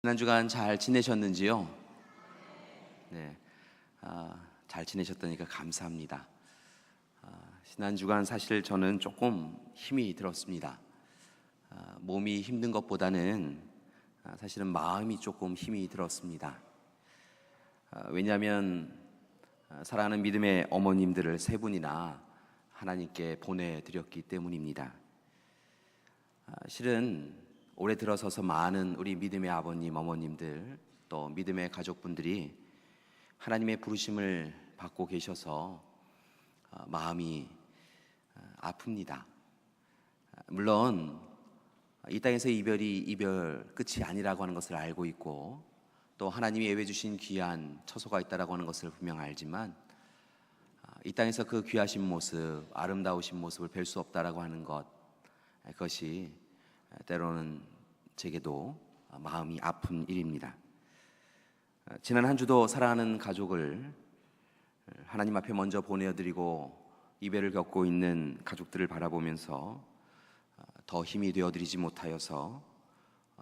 지난 주간 잘 지내셨는지요? 네, 잘 지내셨다니까 감사합니다. 지난 주간 사실 저는 조금 힘이 들었습니다. 몸이 힘든 것보다는 사실은 마음이 조금 힘이 들었습니다. 왜냐하면 사랑하는 믿음의 어머님들을 세 분이나 하나님께 보내드렸기 때문입니다. 실은 올해 들어서서 많은 우리 믿음의 아버님, 어머님들 또 믿음의 가족분들이 하나님의 부르심을 받고 계셔서 마음이 아픕니다. 물론 이 땅에서 이별이 이별 끝이 아니라고 하는 것을 알고 있고 또 하나님이 예외 주신 귀한 처소가 있다라고 하는 것을 분명 알지만 이 땅에서 그 귀하신 모습, 아름다우신 모습을 뵐 수 없다라고 하는 것, 그것이 때로는 제게도 마음이 아픈 일입니다. 지난 한 주도 사랑하는 가족을 하나님 앞에 먼저 보내드리고 이별을 겪고 있는 가족들을 바라보면서 더 힘이 되어드리지 못하여서,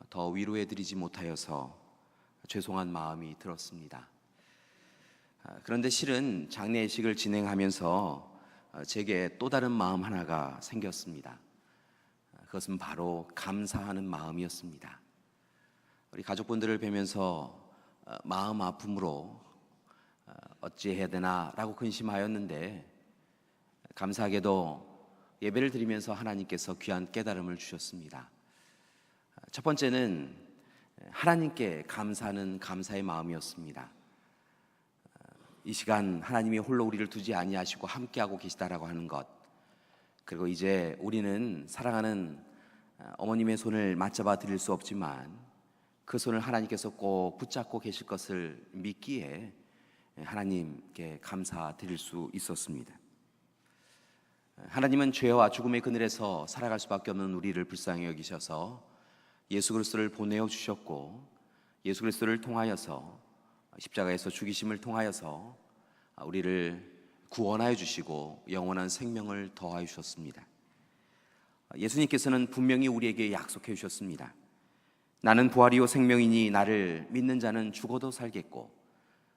더 위로해드리지 못하여서 죄송한 마음이 들었습니다. 그런데 실은 장례식을 진행하면서 제게 또 다른 마음 하나가 생겼습니다. 그것은 바로 감사하는 마음이었습니다. 우리 가족분들을 뵈면서 마음 아픔으로 어찌해야 되나라고 근심하였는데 감사하게도 예배를 드리면서 하나님께서 귀한 깨달음을 주셨습니다. 첫 번째는 하나님께 감사하는 감사의 마음이었습니다. 이 시간 하나님이 홀로 우리를 두지 아니하시고 함께하고 계시다라고 하는 것, 그리고 이제 우리는 사랑하는 어머님의 손을 맞잡아 드릴 수 없지만 그 손을 하나님께서 꼭 붙잡고 계실 것을 믿기에 하나님께 감사드릴 수 있었습니다. 하나님은 죄와 죽음의 그늘에서 살아갈 수밖에 없는 우리를 불쌍히 여기셔서 예수 그리스도를 보내어 주셨고 예수 그리스도를 통하여서 십자가에서 죽이심을 통하여서 우리를 구원하여 주시고 영원한 생명을 더하여 주셨습니다. 예수님께서는 분명히 우리에게 약속해 주셨습니다. 나는 부활이요 생명이니 나를 믿는 자는 죽어도 살겠고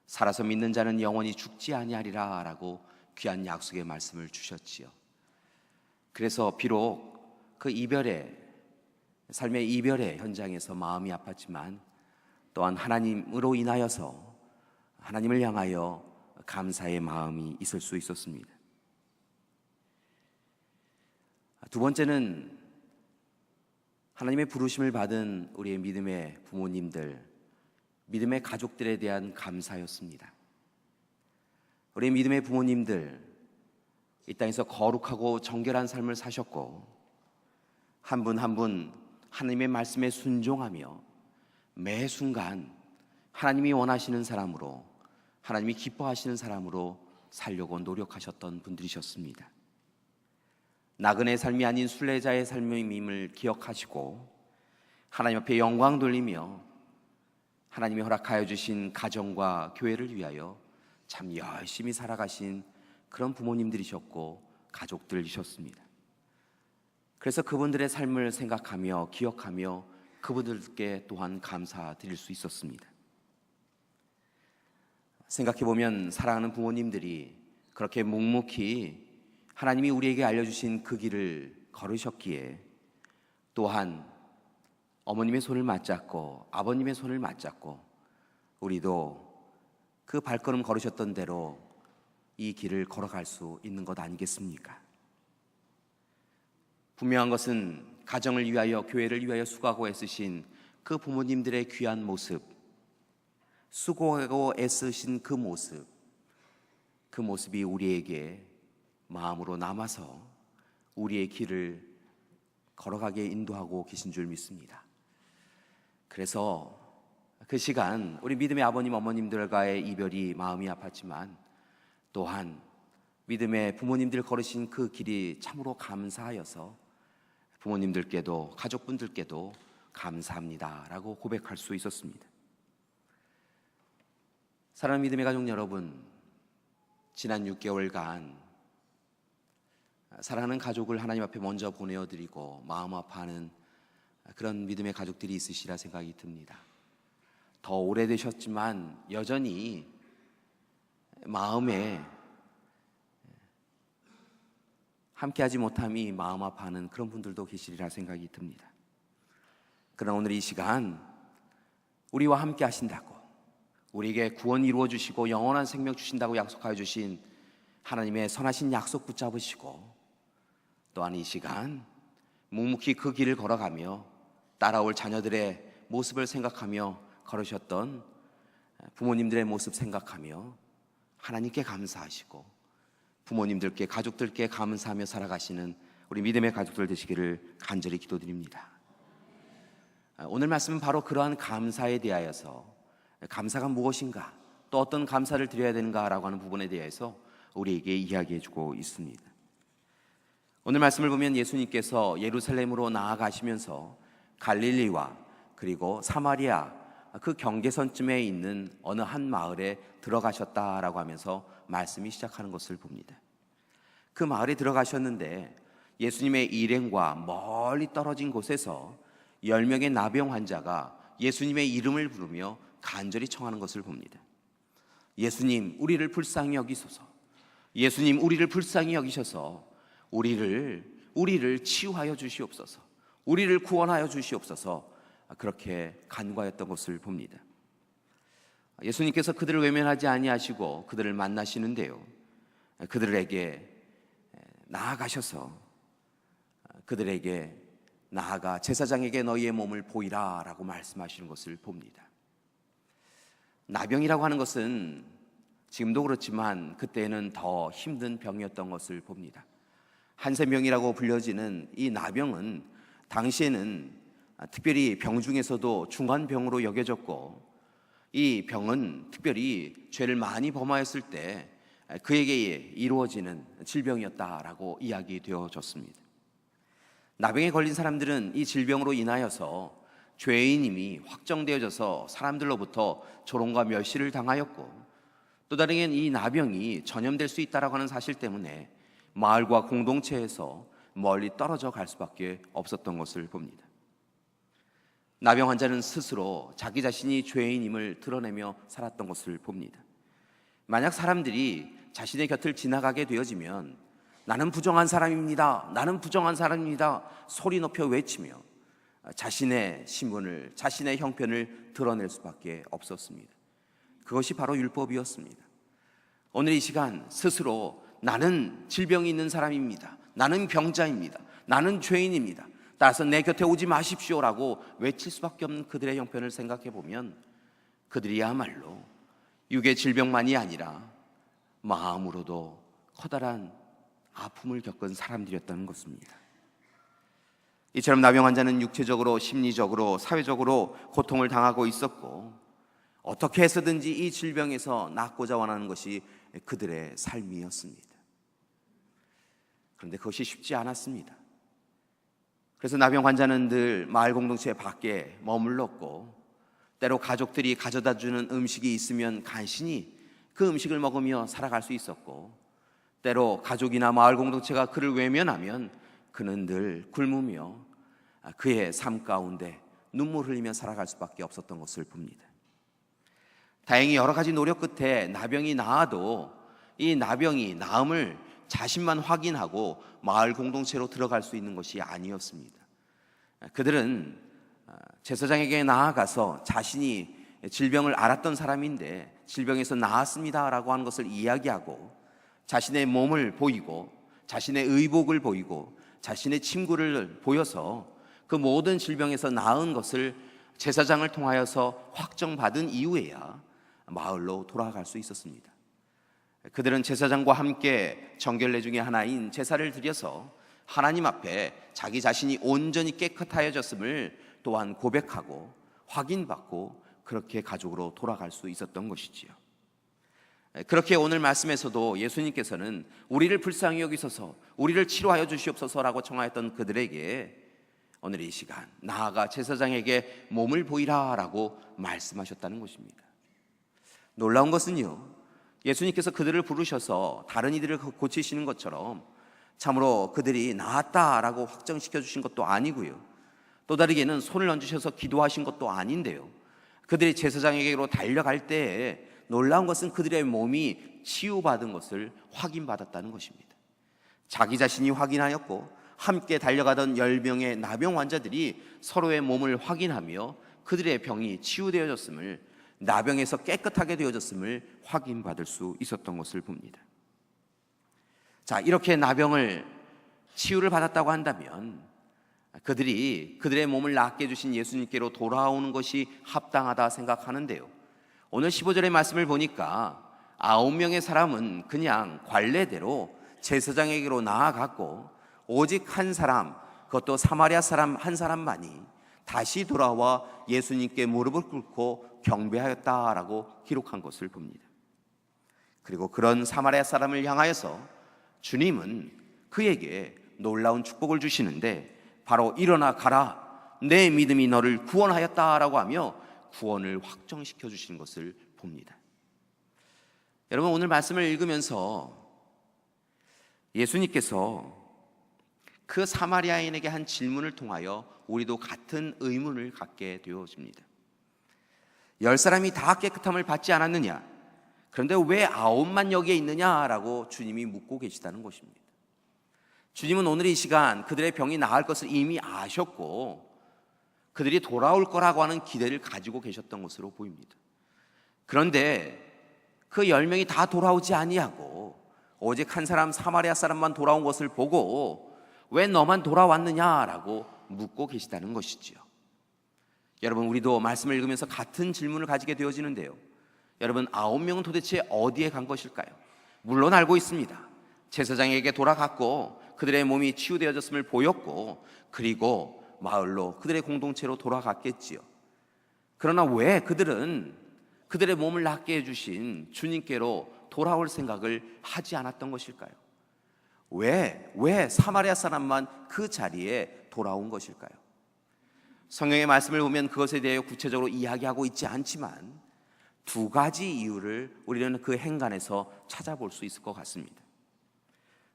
살아서 믿는 자는 영원히 죽지 아니하리라 라고 귀한 약속의 말씀을 주셨지요. 그래서 비록 그 삶의 이별의 현장에서 마음이 아팠지만 또한 하나님으로 인하여서 하나님을 향하여 감사의 마음이 있을 수 있었습니다. 두 번째는 하나님의 부르심을 받은 우리의 믿음의 부모님들, 믿음의 가족들에 대한 감사였습니다. 우리의 믿음의 부모님들, 이 땅에서 거룩하고 정결한 삶을 사셨고 한 분 한 분 하나님의 말씀에 순종하며 매 순간 하나님이 원하시는 사람으로, 하나님이 기뻐하시는 사람으로 살려고 노력하셨던 분들이셨습니다. 나그네의 삶이 아닌 순례자의 삶임을 기억하시고 하나님 앞에 영광 돌리며 하나님이 허락하여 주신 가정과 교회를 위하여 참 열심히 살아가신 그런 부모님들이셨고 가족들이셨습니다. 그래서 그분들의 삶을 생각하며 기억하며 그분들께 또한 감사드릴 수 있었습니다. 생각해보면 사랑하는 부모님들이 그렇게 묵묵히 하나님이 우리에게 알려주신 그 길을 걸으셨기에 또한 어머님의 손을 맞잡고 아버님의 손을 맞잡고 우리도 그 발걸음 걸으셨던 대로 이 길을 걸어갈 수 있는 것 아니겠습니까? 분명한 것은 가정을 위하여 교회를 위하여 수고하고 애쓰신 그 부모님들의 귀한 모습, 수고하고 애쓰신 그 모습이 우리에게 마음으로 남아서 우리의 길을 걸어가게 인도하고 계신 줄 믿습니다. 그래서 그 시간 우리 믿음의 아버님 어머님들과의 이별이 마음이 아팠지만 또한 믿음의 부모님들 걸으신 그 길이 참으로 감사하여서 부모님들께도 가족분들께도 감사합니다라고 고백할 수 있었습니다. 사랑하는 믿음의 가족 여러분, 지난 6개월간 사랑하는 가족을 하나님 앞에 먼저 보내어드리고 마음 아파하는 그런 믿음의 가족들이 있으시라 생각이 듭니다. 더 오래되셨지만 여전히 마음에 함께하지 못함이 마음 아파하는 그런 분들도 계시리라 생각이 듭니다. 그러나 오늘 이 시간 우리와 함께 하신다고, 우리에게 구원 이루어 주시고 영원한 생명 주신다고 약속하여 주신 하나님의 선하신 약속 붙잡으시고, 또한 이 시간 묵묵히 그 길을 걸어가며 따라올 자녀들의 모습을 생각하며 걸으셨던 부모님들의 모습 생각하며 하나님께 감사하시고 부모님들께, 가족들께 감사하며 살아가시는 우리 믿음의 가족들 되시기를 간절히 기도드립니다. 오늘 말씀은 바로 그러한 감사에 대하여서, 감사가 무엇인가, 또 어떤 감사를 드려야 되는가라고 하는 부분에 대해서 우리에게 이야기해 주고 있습니다. 오늘 말씀을 보면 예수님께서 예루살렘으로 나아가시면서 갈릴리와 그리고 사마리아 그 경계선쯤에 있는 어느 한 마을에 들어가셨다라고 하면서 말씀이 시작하는 것을 봅니다. 그 마을에 들어가셨는데 예수님의 일행과 멀리 떨어진 곳에서 10명의 나병 환자가 예수님의 이름을 부르며 간절히 청하는 것을 봅니다. 예수님, 우리를 불쌍히 여기소서. 예수님, 우리를 불쌍히 여기셔서 우리를 치유하여 주시옵소서. 우리를 구원하여 주시옵소서. 그렇게 간구하였던 것을 봅니다. 예수님께서 그들을 외면하지 아니하시고 그들을 만나시는데요, 그들에게 나아가셔서 그들에게 나아가 제사장에게 너희의 몸을 보이라 라고 말씀하시는 것을 봅니다. 나병이라고 하는 것은 지금도 그렇지만 그때는 더 힘든 병이었던 것을 봅니다. 한센병이라고 불려지는 이 나병은 당시에는 특별히 병 중에서도 중환병으로 여겨졌고, 이 병은 특별히 죄를 많이 범하였을 때 그에게 이루어지는 질병이었다라고 이야기되어졌습니다. 나병에 걸린 사람들은 이 질병으로 인하여서 죄인임이 확정되어져서 사람들로부터 조롱과 멸시를 당하였고, 또 다른 이 나병이 전염될 수 있다라고 하는 사실 때문에 마을과 공동체에서 멀리 떨어져 갈 수밖에 없었던 것을 봅니다. 나병 환자는 스스로 자기 자신이 죄인임을 드러내며 살았던 것을 봅니다. 만약 사람들이 자신의 곁을 지나가게 되어지면 나는 부정한 사람입니다, 나는 부정한 사람입니다 소리 높여 외치며 자신의 신분을, 자신의 형편을 드러낼 수밖에 없었습니다. 그것이 바로 율법이었습니다. 오늘 이 시간 스스로 나는 질병이 있는 사람입니다, 나는 병자입니다, 나는 죄인입니다, 따라서 내 곁에 오지 마십시오라고 외칠 수밖에 없는 그들의 형편을 생각해 보면 그들이야말로 육의 질병만이 아니라 마음으로도 커다란 아픔을 겪은 사람들이었다는 것입니다. 이처럼 나병 환자는 육체적으로, 심리적으로, 사회적으로 고통을 당하고 있었고, 어떻게 해서든지 이 질병에서 낫고자 원하는 것이 그들의 삶이었습니다. 그런데 그것이 쉽지 않았습니다. 그래서 나병 환자는 늘 마을 공동체 밖에 머물렀고, 때로 가족들이 가져다 주는 음식이 있으면 간신히 그 음식을 먹으며 살아갈 수 있었고, 때로 가족이나 마을 공동체가 그를 외면하면 그는 늘 굶으며 그의 삶 가운데 눈물 흘리며 살아갈 수밖에 없었던 것을 봅니다. 다행히 여러 가지 노력 끝에 나병이 나아도 이 나병이 나음을 자신만 확인하고 마을 공동체로 들어갈 수 있는 것이 아니었습니다. 그들은 제사장에게 나아가서 자신이 질병을 앓았던 사람인데 질병에서 나았습니다라고 하는 것을 이야기하고, 자신의 몸을 보이고 자신의 의복을 보이고 자신의 침구를 보여서 그 모든 질병에서 나은 것을 제사장을 통하여서 확정받은 이후에야 마을로 돌아갈 수 있었습니다. 그들은 제사장과 함께 정결례 중에 하나인 제사를 드려서 하나님 앞에 자기 자신이 온전히 깨끗하여졌음을 또한 고백하고 확인받고 그렇게 가족으로 돌아갈 수 있었던 것이지요. 그렇게 오늘 말씀에서도 예수님께서는 우리를 불쌍히 여기소서, 우리를 치료하여 주시옵소서라고 청하였던 그들에게 오늘 이 시간 나아가 제사장에게 몸을 보이라라고 말씀하셨다는 것입니다. 놀라운 것은요, 예수님께서 그들을 부르셔서 다른 이들을 고치시는 것처럼 참으로 그들이 나았다라고 확정시켜 주신 것도 아니고요, 또 다르게는 손을 얹으셔서 기도하신 것도 아닌데요, 그들이 제사장에게로 달려갈 때에 놀라운 것은 그들의 몸이 치유받은 것을 확인받았다는 것입니다. 자기 자신이 확인하였고 함께 달려가던 10명의 나병 환자들이 서로의 몸을 확인하며 그들의 병이 치유되어졌음을, 나병에서 깨끗하게 되어졌음을 확인받을 수 있었던 것을 봅니다. 자, 이렇게 나병을 치유를 받았다고 한다면 그들이 그들의 몸을 낫게 해주신 예수님께로 돌아오는 것이 합당하다 생각하는데요, 오늘 15절의 말씀을 보니까 9명의 사람은 그냥 관례대로 제사장에게로 나아갔고 오직 한 사람, 그것도 사마리아 사람 한 사람만이 다시 돌아와 예수님께 무릎을 꿇고 경배하였다라고 기록한 것을 봅니다. 그리고 그런 사마리아 사람을 향하여서 주님은 그에게 놀라운 축복을 주시는데, 바로 일어나 가라, 내 믿음이 너를 구원하였다라고 하며 구원을 확정시켜 주신 것을 봅니다. 여러분, 오늘 말씀을 읽으면서 예수님께서 그 사마리아인에게 한 질문을 통하여 우리도 같은 의문을 갖게 되어집니다. 10사람이 다 깨끗함을 받지 않았느냐? 그런데 왜 9만 여기에 있느냐라고 주님이 묻고 계시다는 것입니다. 주님은 오늘 이 시간 그들의 병이 나을 것을 이미 아셨고 그들이 돌아올 거라고 하는 기대를 가지고 계셨던 것으로 보입니다. 그런데 그 10명이 다 돌아오지 아니하고 오직 한 사람, 사마리아 사람만 돌아온 것을 보고 왜 너만 돌아왔느냐라고 묻고 계시다는 것이지요. 여러분, 우리도 말씀을 읽으면서 같은 질문을 가지게 되어지는데요, 여러분, 9명은 도대체 어디에 간 것일까요? 물론 알고 있습니다. 제사장에게 돌아갔고 그들의 몸이 치유되어졌음을 보였고 그리고 마을로, 그들의 공동체로 돌아갔겠지요. 그러나 왜 그들은 그들의 몸을 낫게 해주신 주님께로 돌아올 생각을 하지 않았던 것일까요? 왜 사마리아 사람만 그 자리에 돌아온 것일까요? 성경의 말씀을 보면 그것에 대해 구체적으로 이야기하고 있지 않지만 두 가지 이유를 우리는 그 행간에서 찾아볼 수 있을 것 같습니다.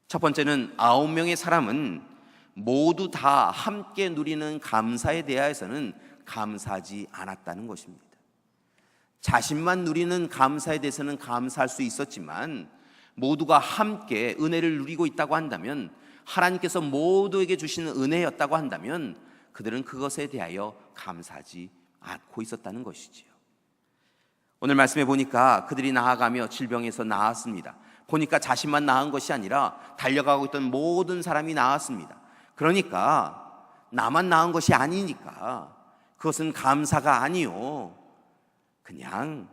첫 번째는 9명의 사람은 모두 다 함께 누리는 감사에 대하여서는 감사하지 않았다는 것입니다. 자신만 누리는 감사에 대해서는 감사할 수 있었지만 모두가 함께 은혜를 누리고 있다고 한다면, 하나님께서 모두에게 주시는 은혜였다고 한다면 그들은 그것에 대하여 감사하지 않고 있었다는 것이지요. 오늘 말씀해 보니까 그들이 나아가며 질병에서 나았습니다. 보니까 자신만 나은 것이 아니라 달려가고 있던 모든 사람이 나았습니다. 그러니까 나만 나은 것이 아니니까 그것은 감사가 아니요, 그냥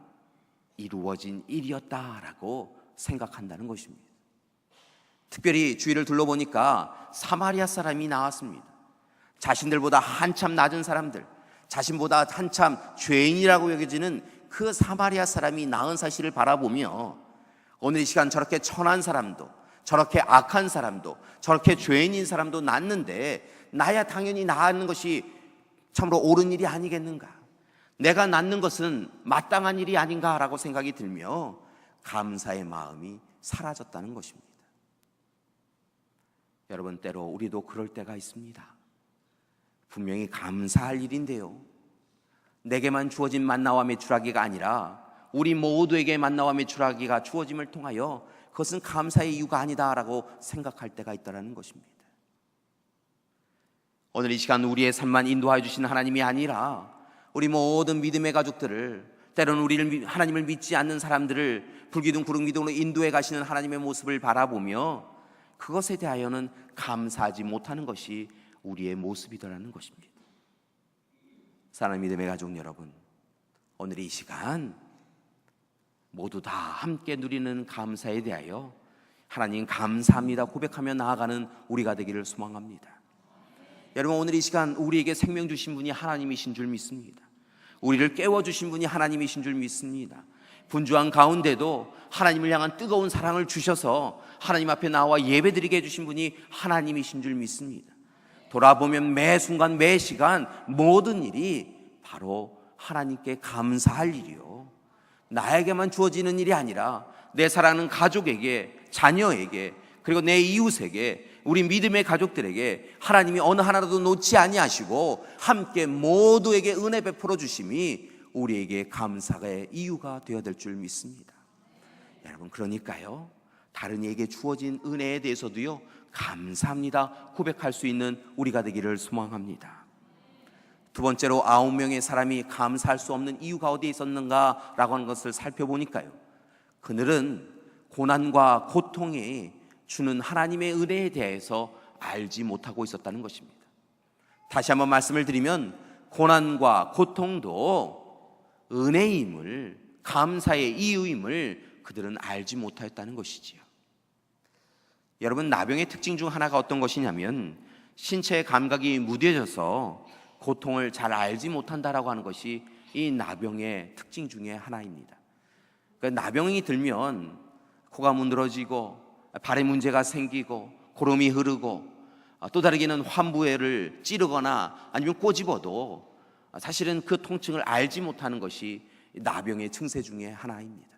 이루어진 일이었다라고 생각한다는 것입니다. 특별히 주위를 둘러보니까 사마리아 사람이 나왔습니다. 자신들보다 한참 낮은 사람들, 자신보다 한참 죄인이라고 여겨지는 그 사마리아 사람이 나은 사실을 바라보며 오늘 이 시간 저렇게 천한 사람도, 저렇게 악한 사람도, 저렇게 죄인인 사람도 낳는데 나야 당연히 낳는 것이 참으로 옳은 일이 아니겠는가, 내가 낳는 것은 마땅한 일이 아닌가라고 생각이 들며 감사의 마음이 사라졌다는 것입니다. 여러분, 때로 우리도 그럴 때가 있습니다. 분명히 감사할 일인데요, 내게만 주어진 만나와 메추라기가 아니라 우리 모두에게 만나와 메추라기가 주어짐을 통하여 그것은 감사의 이유가 아니다라고 생각할 때가 있다는 것입니다. 오늘 이 시간 우리의 삶만 인도하여 주신 하나님이 아니라 우리 모든 믿음의 가족들을, 때로는 하나님을 믿지 않는 사람들을 불기둥 구름기둥으로 인도해 가시는 하나님의 모습을 바라보며 그것에 대하여는 감사하지 못하는 것이 우리의 모습이더라는 것입니다. 사랑하는 믿음의 가족 여러분, 오늘 이 시간 모두 다 함께 누리는 감사에 대하여 하나님 감사합니다 고백하며 나아가는 우리가 되기를 소망합니다. 여러분, 오늘 이 시간 우리에게 생명 주신 분이 하나님이신 줄 믿습니다. 우리를 깨워주신 분이 하나님이신 줄 믿습니다. 분주한 가운데도 하나님을 향한 뜨거운 사랑을 주셔서 하나님 앞에 나와 예배드리게 해주신 분이 하나님이신 줄 믿습니다. 돌아보면 매 순간 매 시간 모든 일이 바로 하나님께 감사할 일이요, 나에게만 주어지는 일이 아니라 내 사랑하는 가족에게, 자녀에게, 그리고 내 이웃에게, 우리 믿음의 가족들에게 하나님이 어느 하나라도 놓지 아니하시고 함께 모두에게 은혜 베풀어 주심이 우리에게 감사의 이유가 되어야 될 줄 믿습니다. 여러분, 그러니까요, 다른 이에게 주어진 은혜에 대해서도요, 감사합니다 고백할 수 있는 우리가 되기를 소망합니다. 두 번째로 9명의 사람이 감사할 수 없는 이유가 어디에 있었는가라고 하는 것을 살펴보니까요, 그들은 고난과 고통이 주는 하나님의 은혜에 대해서 알지 못하고 있었다는 것입니다. 다시 한번 말씀을 드리면, 고난과 고통도 은혜임을, 감사의 이유임을 그들은 알지 못하였다는 것이지요. 여러분, 나병의 특징 중 하나가 어떤 것이냐면, 신체의 감각이 무뎌져서 고통을 잘 알지 못한다라고 하는 것이 이 나병의 특징 중에 하나입니다. 그러니까 나병이 들면 코가 문드러지고 발에 문제가 생기고 고름이 흐르고 또 다르게는 환부애를 찌르거나 아니면 꼬집어도 사실은 그 통증을 알지 못하는 것이 나병의 증세 중에 하나입니다.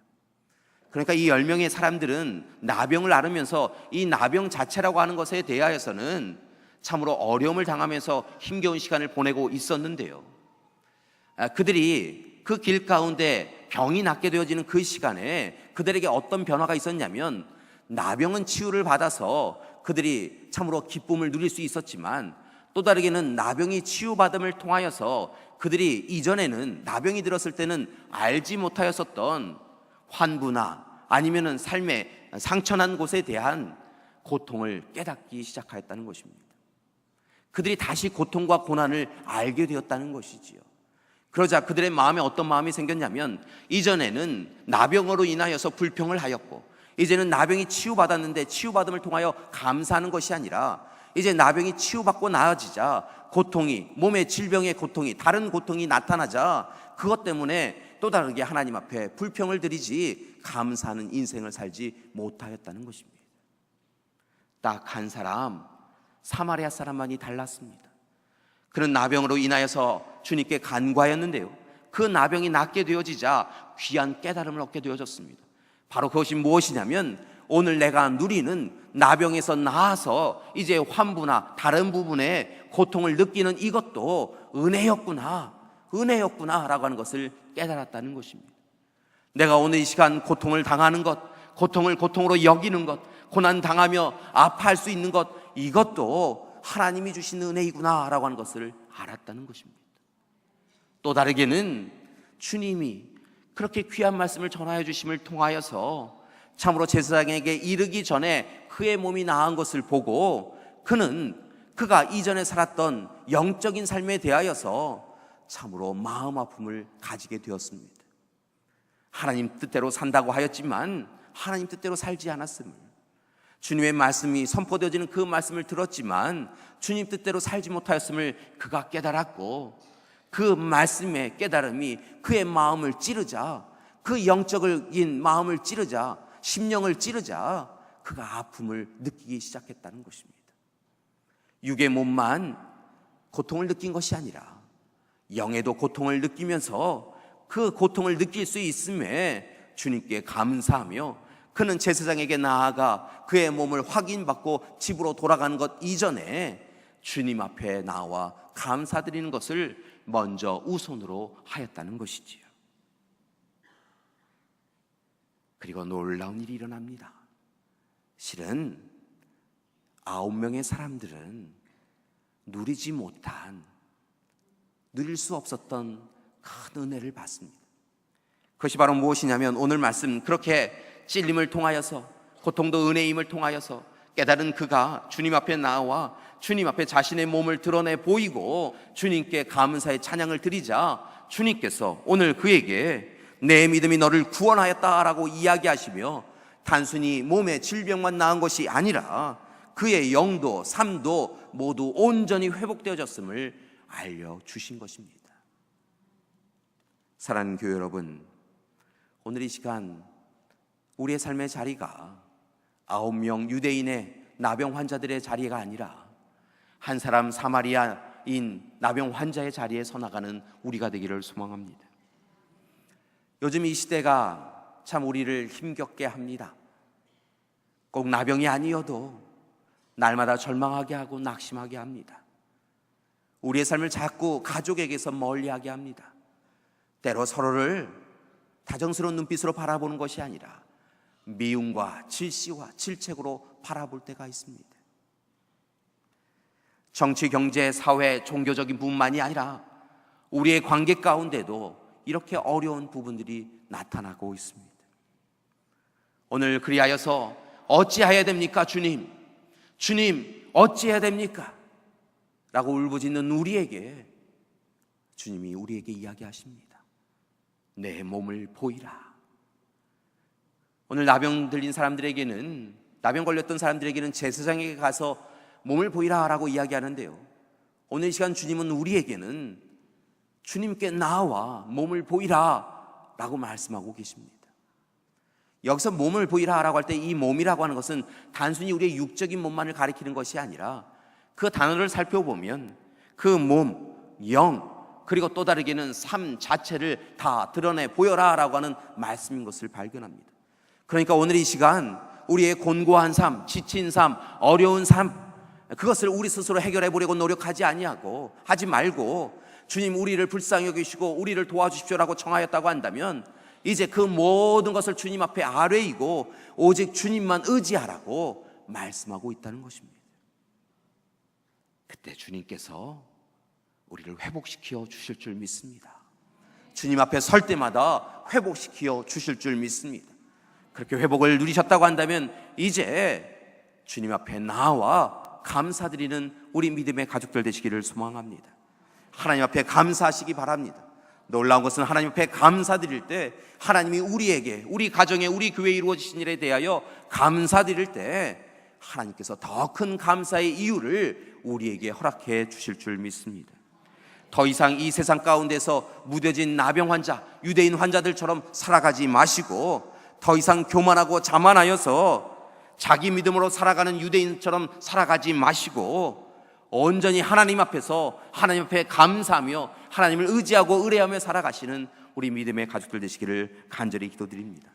그러니까 이 10명의 사람들은 나병을 앓으면서 이 나병 자체라고 하는 것에 대하여서는 참으로 어려움을 당하면서 힘겨운 시간을 보내고 있었는데요, 그들이 그 길 가운데 병이 낫게 되어지는 그 시간에 그들에게 어떤 변화가 있었냐면, 나병은 치유를 받아서 그들이 참으로 기쁨을 누릴 수 있었지만, 또 다르게는 나병이 치유받음을 통하여서 그들이 이전에는 나병이 들었을 때는 알지 못하였었던 환부나 아니면은 삶의 상처난 곳에 대한 고통을 깨닫기 시작하였다는 것입니다. 그들이 다시 고통과 고난을 알게 되었다는 것이지요. 그러자 그들의 마음에 어떤 마음이 생겼냐면, 이전에는 나병으로 인하여서 불평을 하였고, 이제는 나병이 치유받았는데 치유받음을 통하여 감사하는 것이 아니라, 이제 나병이 치유받고 나아지자 고통이, 몸의 질병의 고통이, 다른 고통이 나타나자 그것 때문에 또 다르게 하나님 앞에 불평을 드리지 감사하는 인생을 살지 못하였다는 것입니다. 딱 한 사람, 사마리아 사람만이 달랐습니다. 그는 나병으로 인하여서 주님께 간구하였는데요, 그 나병이 낫게 되어지자 귀한 깨달음을 얻게 되어졌습니다. 바로 그것이 무엇이냐면, 오늘 내가 누리는 나병에서 나아서 이제 환부나 다른 부분에 고통을 느끼는 이것도 은혜였구나 라고 하는 것을 깨달았다는 것입니다. 내가 오늘 이 시간 고통을 당하는 것, 고통을 고통으로 여기는 것, 고난 당하며 아파할 수 있는 것, 이것도 하나님이 주신 은혜이구나 라고 하는 것을 알았다는 것입니다. 또 다르게는 주님이 그렇게 귀한 말씀을 전하여 주심을 통하여서 참으로 제사장에게 이르기 전에 그의 몸이 나은 것을 보고, 그가 이전에 살았던 영적인 삶에 대하여서 참으로 마음 아픔을 가지게 되었습니다. 하나님 뜻대로 산다고 하였지만 하나님 뜻대로 살지 않았음을, 주님의 말씀이 선포되어지는 그 말씀을 들었지만 주님 뜻대로 살지 못하였음을 그가 깨달았고, 그 말씀의 깨달음이 그의 마음을 찌르자, 그 영적인 마음을 찌르자, 심령을 찌르자 그가 아픔을 느끼기 시작했다는 것입니다. 육의 몸만 고통을 느낀 것이 아니라 영에도 고통을 느끼면서 그 고통을 느낄 수 있음에 주님께 감사하며, 그는 제사장에게 나아가 그의 몸을 확인받고 집으로 돌아가는 것 이전에 주님 앞에 나와 감사드리는 것을 먼저 우선으로 하였다는 것이지요. 그리고 놀라운 일이 일어납니다. 실은 9명의 사람들은 누리지 못한, 누릴 수 없었던 큰 은혜를 받습니다. 그것이 바로 무엇이냐면, 오늘 말씀 그렇게 찔림을 통하여서, 고통도 은혜임을 통하여서 깨달은 그가 주님 앞에 나와 주님 앞에 자신의 몸을 드러내 보이고 주님께 감사의 찬양을 드리자, 주님께서 오늘 그에게 내 믿음이 너를 구원하였다라고 이야기하시며, 단순히 몸의 질병만 나은 것이 아니라 그의 영도 삶도 모두 온전히 회복되어졌음을 알려주신 것입니다. 사랑하는 교회 여러분, 오늘 이 시간 우리의 삶의 자리가 9명 유대인의 나병 환자들의 자리가 아니라 한 사람 사마리아인 나병 환자의 자리에 서 나가는 우리가 되기를 소망합니다. 요즘 이 시대가 참 우리를 힘겹게 합니다. 꼭 나병이 아니어도 날마다 절망하게 하고 낙심하게 합니다. 우리의 삶을 자꾸 가족에게서 멀리하게 합니다. 때로 서로를 다정스러운 눈빛으로 바라보는 것이 아니라 미움과 질시와 질책으로 바라볼 때가 있습니다. 정치, 경제, 사회, 종교적인 부분만이 아니라 우리의 관계 가운데도 이렇게 어려운 부분들이 나타나고 있습니다. 오늘 그리하여서 어찌해야 됩니까? 주님 어찌해야 됩니까? 라고 울부짖는 우리에게 주님이 우리에게 이야기하십니다. 내 몸을 보이라. 오늘 나병 걸렸던 사람들에게는 제사장에게 가서 몸을 보이라 라고 이야기하는데요, 오늘 이 시간 주님은 우리에게는 주님께 나와 몸을 보이라 라고 말씀하고 계십니다. 여기서 몸을 보이라 라고 할 때 이 몸이라고 하는 것은 단순히 우리의 육적인 몸만을 가리키는 것이 아니라 그 단어를 살펴보면 그 몸, 영, 그리고 또 다르게는 삶 자체를 다 드러내 보여라 라고 하는 말씀인 것을 발견합니다. 그러니까 오늘 이 시간 우리의 곤고한 삶, 지친 삶, 어려운 삶, 그것을 우리 스스로 해결해 보려고 노력하지 하지 말고 주님 우리를 불쌍히 여기시고 우리를 도와주십시오라고 청하였다고 한다면 이제 그 모든 것을 주님 앞에 아뢰이고 오직 주님만 의지하라고 말씀하고 있다는 것입니다. 그때 주님께서 우리를 회복시켜 주실 줄 믿습니다. 주님 앞에 설 때마다 회복시켜 주실 줄 믿습니다. 그렇게 회복을 누리셨다고 한다면 이제 주님 앞에 나와 감사드리는 우리 믿음의 가족들 되시기를 소망합니다. 하나님 앞에 감사하시기 바랍니다. 놀라운 것은 하나님 앞에 감사드릴 때 하나님이 우리에게, 우리 가정에, 우리 교회에 이루어지신 일에 대하여 감사드릴 때 하나님께서 더 큰 감사의 이유를 우리에게 허락해 주실 줄 믿습니다. 더 이상 이 세상 가운데서 무뎌진 나병 환자, 유대인 환자들처럼 살아가지 마시고 더 이상 교만하고 자만하여서 자기 믿음으로 살아가는 유대인처럼 살아가지 마시고 온전히 하나님 앞에서 하나님 앞에 감사하며 하나님을 의지하고 의뢰하며 살아가시는 우리 믿음의 가족들 되시기를 간절히 기도드립니다.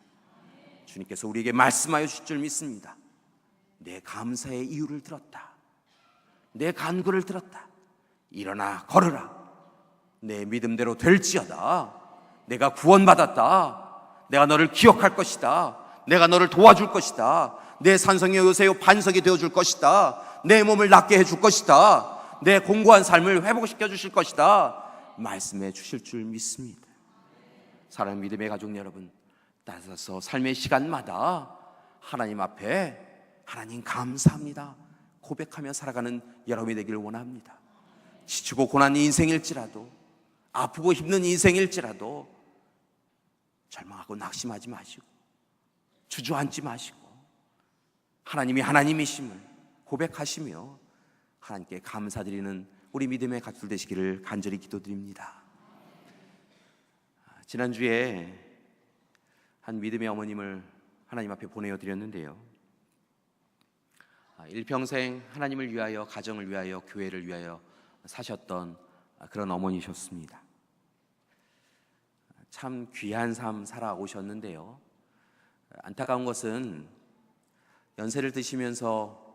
주님께서 우리에게 말씀하여 주실 줄 믿습니다. 내 감사의 이유를 들었다. 내 간구를 들었다. 일어나 걸으라. 내 믿음대로 될지어다. 내가 구원받았다. 내가 너를 기억할 것이다. 내가 너를 도와줄 것이다. 내 산성의 요새요 반석이 되어줄 것이다. 내 몸을 낫게 해줄 것이다. 내 공고한 삶을 회복시켜 주실 것이다. 말씀해 주실 줄 믿습니다. 사랑하는 믿음의 가족 여러분, 따라서 삶의 시간마다 하나님 앞에 하나님 감사합니다 고백하며 살아가는 여러분이 되기를 원합니다. 지치고 고난 인생일지라도, 아프고 힘든 인생일지라도 절망하고 낙심하지 마시고 주저앉지 마시고 하나님이 하나님이심을 고백하시며 하나님께 감사드리는 우리 믿음의 가족들 되시기를 간절히 기도드립니다. 지난주에 한 믿음의 어머님을 하나님 앞에 보내어 드렸는데요, 일평생 하나님을 위하여, 가정을 위하여, 교회를 위하여 사셨던 그런 어머니셨습니다. 참 귀한 삶 살아오셨는데요, 안타까운 것은 연세를 드시면서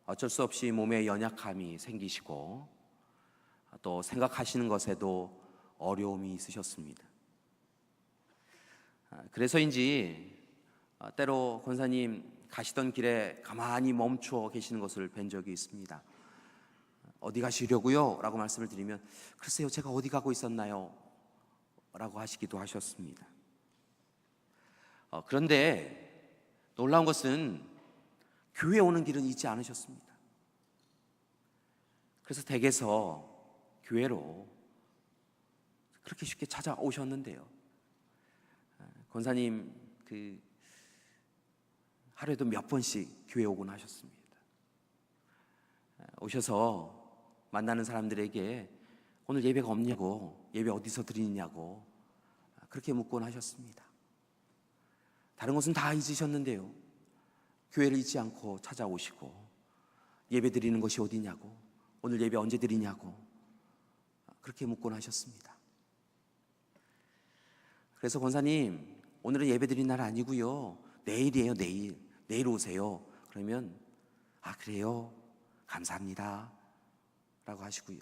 어쩔 수 없이 몸에 연약함이 생기시고 또 생각하시는 것에도 어려움이 있으셨습니다. 그래서인지 때로 권사님 가시던 길에 가만히 멈추어 계시는 것을 뵌 적이 있습니다. 어디 가시려고요? 라고 말씀을 드리면 글쎄요, 제가 어디 가고 있었나요? 라고 하시기도 하셨습니다. 그런데 놀라운 것은 교회에 오는 길은 잊지 않으셨습니다. 그래서 댁에서 교회로 그렇게 쉽게 찾아오셨는데요, 권사님 하루에도 몇 번씩 교회 오곤 하셨습니다. 오셔서 만나는 사람들에게 오늘 예배가 없냐고, 예배 어디서 드리느냐고 그렇게 묻곤 하셨습니다. 다른 것은 다 잊으셨는데요, 교회를 잊지 않고 찾아오시고 예배 드리는 것이 어디냐고, 오늘 예배 언제 드리냐고 그렇게 묻곤 하셨습니다. 그래서 권사님, 오늘은 예배 드린 날 아니고요, 내일이에요. 내일 오세요. 그러면 그래요, 감사합니다 라고 하시고요,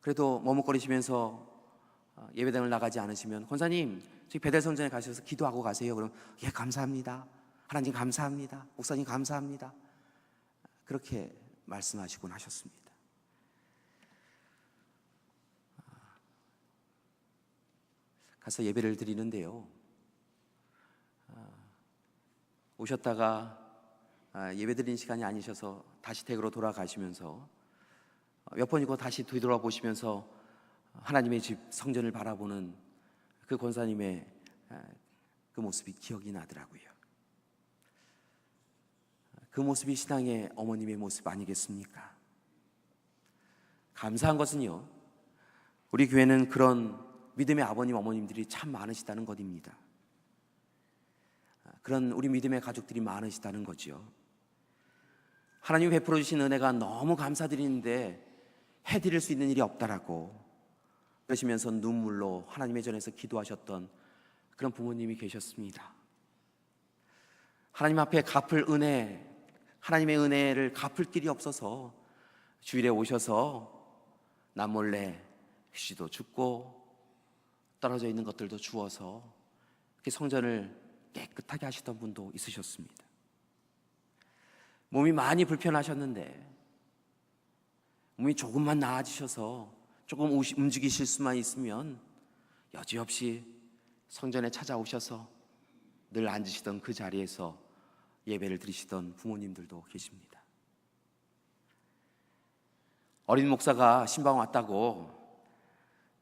그래도 머뭇거리시면서 예배당을 나가지 않으시면 권사님 저희 베델성전에 가셔서 기도하고 가세요. 그럼 예 감사합니다. 하나님 감사합니다. 목사님 감사합니다. 그렇게 말씀하시곤 하셨습니다. 가서 예배를 드리는데요, 오셨다가 예배 드리는 시간이 아니셔서 다시 댁으로 돌아가시면서 몇 번이고 다시 뒤돌아보시면서 하나님의 집 성전을 바라보는 그 권사님의 그 모습이 기억이 나더라고요. 그 모습이 신앙의 어머님의 모습 아니겠습니까? 감사한 것은요, 우리 교회는 그런 믿음의 아버님 어머님들이 참 많으시다는 것입니다. 그런 우리 믿음의 가족들이 많으시다는 거죠. 하나님이 베풀어 주신 은혜가 너무 감사드리는데 해드릴 수 있는 일이 없다라고 그러시면서 눈물로 하나님의 전에서 기도하셨던 그런 부모님이 계셨습니다. 하나님 앞에 갚을 은혜, 하나님의 은혜를 갚을 길이 없어서 주일에 오셔서 남몰래 휴지도 줍고 떨어져 있는 것들도 주워서 성전을 깨끗하게 하시던 분도 있으셨습니다. 몸이 많이 불편하셨는데 몸이 조금만 나아지셔서 조금 움직이실 수만 있으면 여지없이 성전에 찾아오셔서 늘 앉으시던 그 자리에서 예배를 드리시던 부모님들도 계십니다. 어린 목사가 신방 왔다고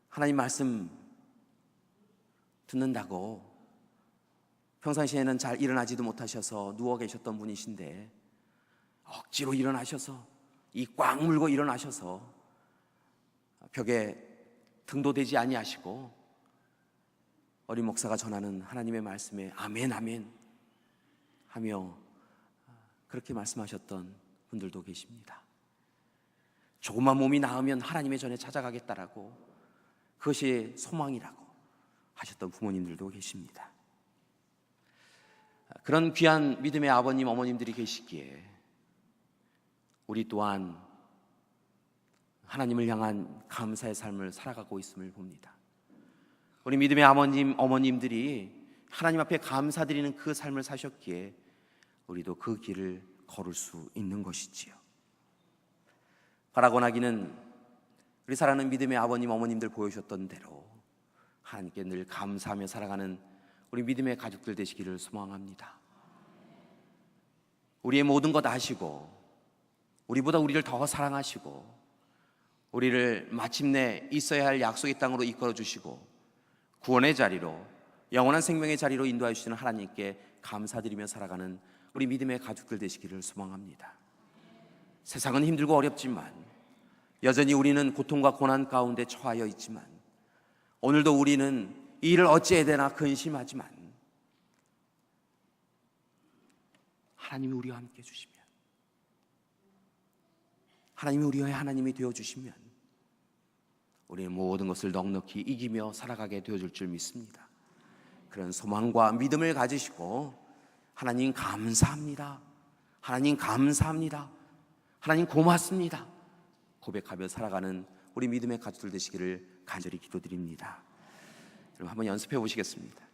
하나님 말씀 듣는다고 평상시에는 잘 일어나지도 못하셔서 누워 계셨던 분이신데 억지로 일어나셔서 이 꽉 물고 일어나셔서 벽에 등도 대지 아니하시고 어린 목사가 전하는 하나님의 말씀에 아멘 아멘 하며 그렇게 말씀하셨던 분들도 계십니다. 조금만 몸이 나으면 하나님의 전에 찾아가겠다라고 그것이 소망이라고 하셨던 부모님들도 계십니다. 그런 귀한 믿음의 아버님 어머님들이 계시기에 우리 또한 하나님을 향한 감사의 삶을 살아가고 있음을 봅니다. 우리 믿음의 아버님 어머님들이 하나님 앞에 감사드리는 그 삶을 사셨기에 우리도 그 길을 걸을 수 있는 것이지요. 바라고 나기는 우리 사랑하는 믿음의 아버님 어머님들 보여주셨던 대로 하나님께 늘 감사하며 살아가는 우리 믿음의 가족들 되시기를 소망합니다. 우리의 모든 것 아시고 우리보다 우리를 더 사랑하시고 우리를 마침내 있어야 할 약속의 땅으로 이끌어 주시고 구원의 자리로 영원한 생명의 자리로 인도해 주시는 하나님께 감사드리며 살아가는 우리 믿음의 가족들 되시기를 소망합니다. 세상은 힘들고 어렵지만 여전히 우리는 고통과 고난 가운데 처하여 있지만 오늘도 우리는 이 일을 어찌해야 되나 근심하지만 하나님이 우리와 함께 해주시면 하나님이 우리의 하나님이 되어주시면 우리는 모든 것을 넉넉히 이기며 살아가게 되어줄 줄 믿습니다. 그런 소망과 믿음을 가지시고 하나님 감사합니다, 하나님 감사합니다, 하나님 고맙습니다 고백하며 살아가는 우리 믿음의 가족들 되시기를 간절히 기도드립니다. 여러분 한번 연습해 보시겠습니다.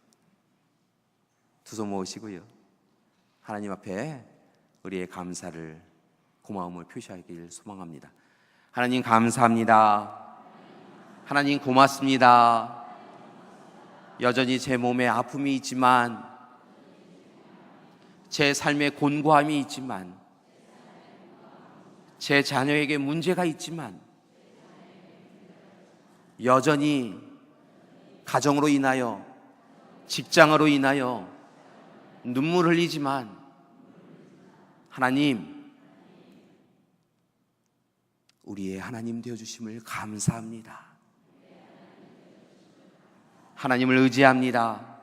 두 손 모으시고요, 하나님 앞에 우리의 감사를 고마움을 표시하길 소망합니다. 하나님 감사합니다, 하나님 고맙습니다. 여전히 제 몸에 아픔이 있지만 제 삶에 곤고함이 있지만 제 자녀에게 문제가 있지만 여전히 가정으로 인하여 직장으로 인하여 눈물 흘리지만 하나님 우리의 하나님 되어주심을 감사합니다. 하나님을 의지합니다.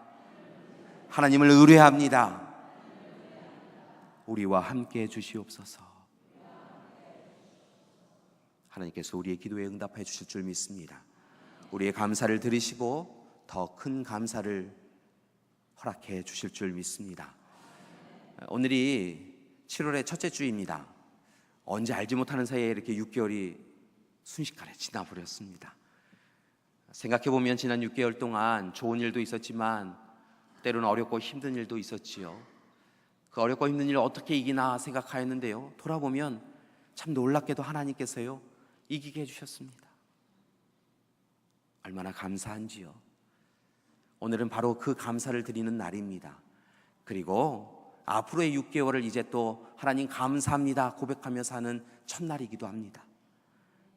하나님을 의뢰합니다. 우리와 함께 해주시옵소서. 하나님께서 우리의 기도에 응답해 주실 줄 믿습니다. 우리의 감사를 들으시고 더 큰 감사를 허락해 주실 줄 믿습니다. 오늘이 7월의 첫째 주입니다. 언제 알지 못하는 사이에 이렇게 6개월이 순식간에 지나버렸습니다. 생각해보면 지난 6개월 동안 좋은 일도 있었지만 때로는 어렵고 힘든 일도 있었지요. 그 어렵고 힘든 일을 어떻게 이기나 생각하였는데요, 돌아보면 참 놀랍게도 하나님께서요 이기게 해주셨습니다. 얼마나 감사한지요. 오늘은 바로 그 감사를 드리는 날입니다. 그리고 앞으로의 6개월을 이제 또 하나님 감사합니다 고백하며 사는 첫날이기도 합니다.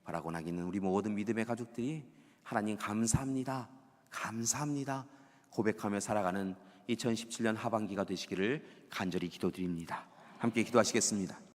바라고 나기는 우리 모든 믿음의 가족들이 하나님 감사합니다, 감사합니다 고백하며 살아가는 2017년 하반기가 되시기를 간절히 기도드립니다. 함께 기도하시겠습니다.